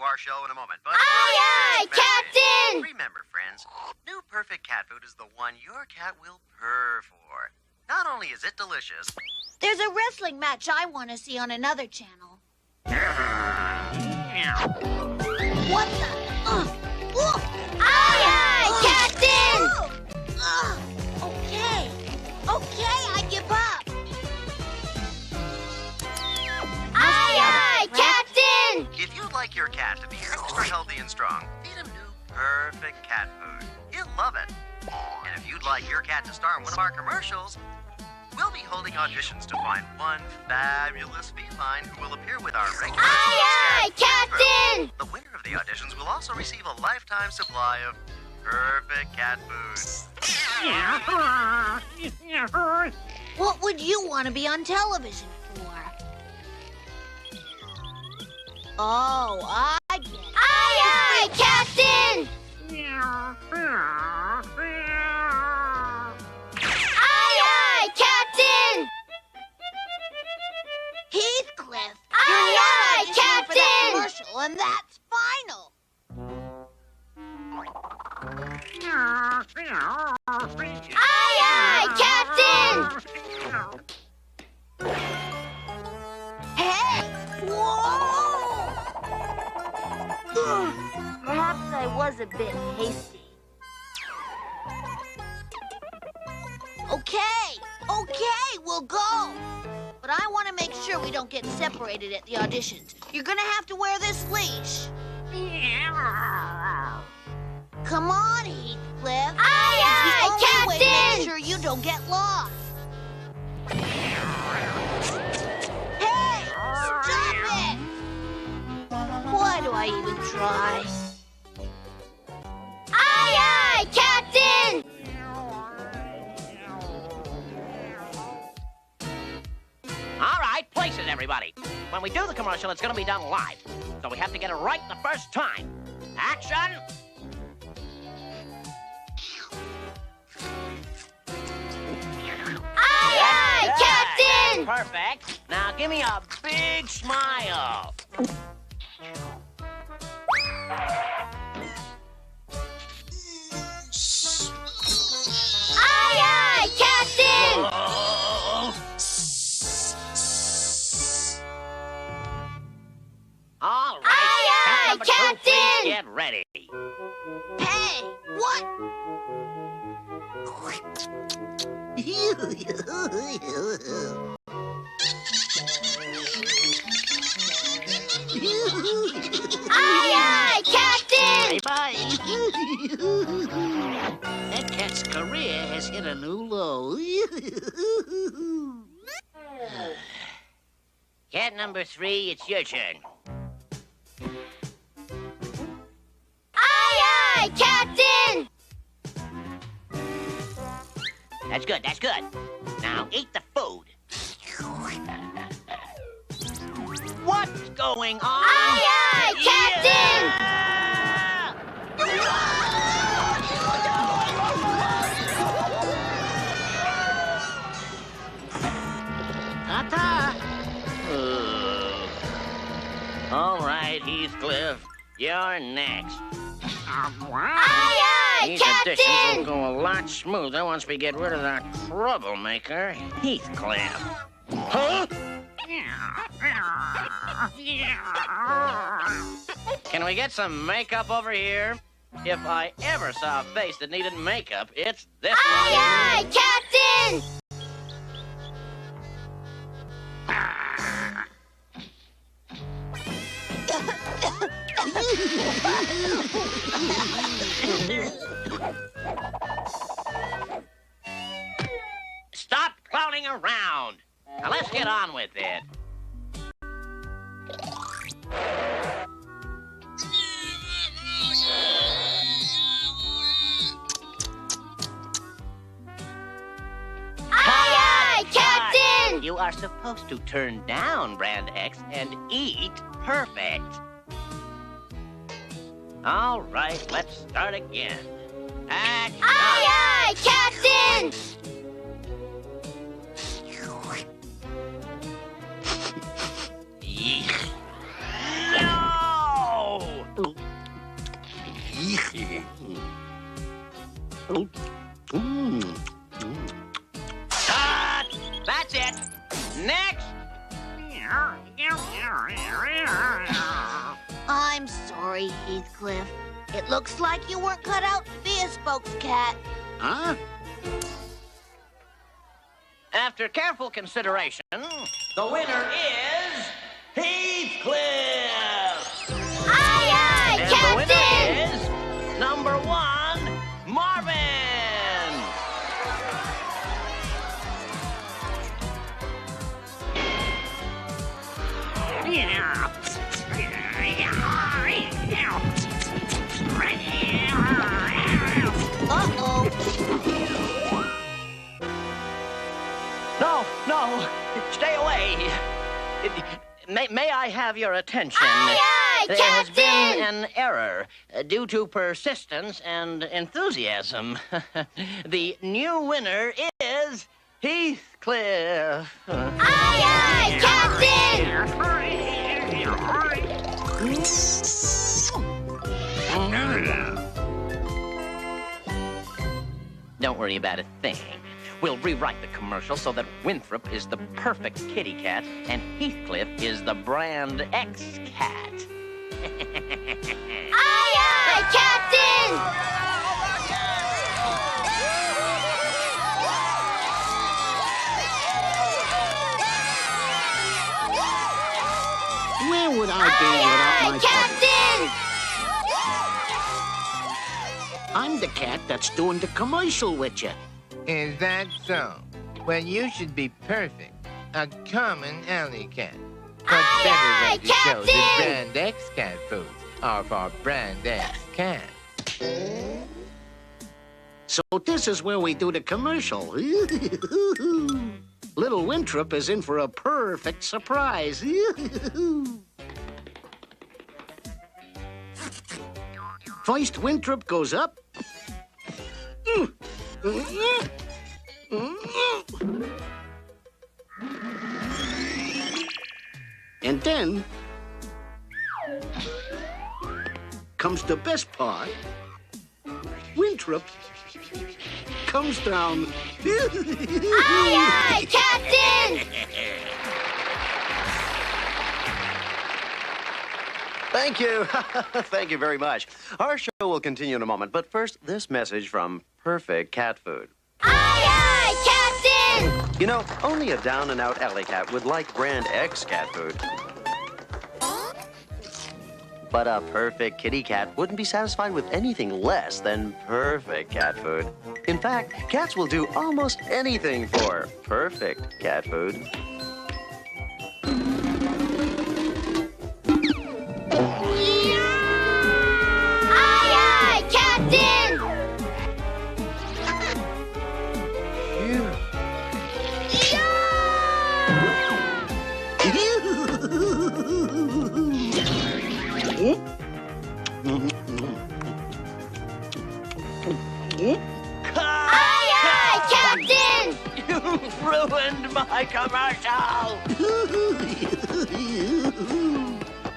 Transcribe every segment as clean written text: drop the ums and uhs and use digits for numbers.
our show in a moment, but... Aye, aye, Captain! Remember, friends, new perfect cat food is the one your cat will purr for. Not only is it delicious... There's a wrestling match I want to see on another channel. What the? Aye, aye, Captain! Okay, I give up. Aye, aye, Captain! If you'd like your cat to be extra healthy and strong, feed him new perfect cat food. He'll love it. And if you'd like your cat to star in one of our commercials, we'll be holding auditions to find one fabulous feline who will appear with our regular Aye, aye, Captain! The winner of the auditions will also receive a lifetime supply of perfect cat food. What would you want to be on television for? Oh, I get it. Aye, aye, Captain! Aye, aye, Captain! Heathcliff, Aye, aye, for that Captain! commercial, and that's final. Aye, aye, Captain! Hey! Whoa! Perhaps I was a bit hasty. Okay, we'll go. But I want to make sure we don't get separated at the auditions. You're gonna have to wear this leash. Come on, Heathcliff. Aye, aye, it's the only way to Captain! make sure you don't get lost. Hey, stop it! Why do I even try? Aye, aye, Captain! All right, places, everybody. When we do the commercial, it's going to be done live. So we have to get it right the first time. Action! Aye, aye, Good. Captain! That's perfect. Now give me a big smile. Aye, aye, Captain! Oh. All right. Aye, aye, Number 2, Captain! please get ready. Hey, what? Aye, aye, Captain! Bye. That cat's career has hit a new low. Cat number 3, it's your turn. Aye, aye, Captain! That's good, that's good. Now eat the food. What's going on? Aye, aye, Captain! Ta-ta. All right, Heathcliff, you're next. Aye, aye, These additions will Captain! go a lot smoother once we get rid of that troublemaker, Heathcliff. Huh? Can we get some makeup over here? If I ever saw a face that needed makeup, it's this one. Aye, aye, Captain! Stop clowning around. Now let's get on with it. Aye, aye, Captain! You are supposed to turn down Brand X and eat perfect. All right, let's start again. Action! Aye, aye, Captain! Yeesh. No! Cut! That's it. Next. I'm sorry, Heathcliff. It looks like you weren't cut out to be a spokescat. Huh? After careful consideration, the winner is Heathcliff. Aye, aye, And Captain! the winner is number 1, Marvin. Uh-oh. No, stay away. May I have your attention? Aye, aye, There has been Captain! an error due to persistence and enthusiasm. The new winner is Heathcliff. Aye, aye, Captain! Don't worry about a thing. We'll rewrite the commercial so that Winthrop is the perfect kitty cat and Heathcliff is the brand X cat. Aye, aye, Captain! Where would I be Aye, without my Captain! puppy? I'm the cat that's doing the commercial with you. Is that so? Well, you should be perfect. A common alley cat. What Aye, better way aye, to show that Captain! Brand X cat foods are for Brand X cat? So this is where we do the commercial. Little Winthrop is in for a perfect surprise. First, Winthrop goes up. And then comes the best part. Winthrop comes down. Aye, aye, Captain! Thank you. Thank you very much. Our show will continue in a moment, but first, this message from Perfect Cat Food. Aye, aye, Captain! You know, only a down-and-out alley cat would like Brand X cat food. But a perfect kitty cat wouldn't be satisfied with anything less than perfect cat food. In fact, cats will do almost anything for perfect cat food. Aye, aye, Captain! Aye, aye, Captain! You've ruined my commercial.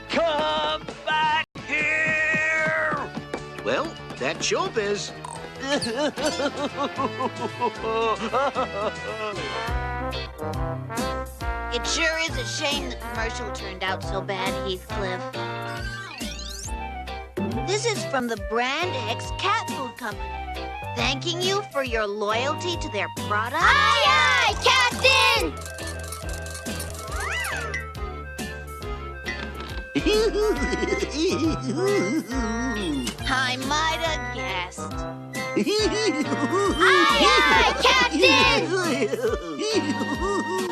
Come back here. Well, that's showbiz. It sure is a shame the commercial turned out so bad, Heathcliff. This is from the Brand X Cat Food Company, thanking you for your loyalty to their product. Aye, aye, Captain! I might have guessed. Aye, aye, Captain!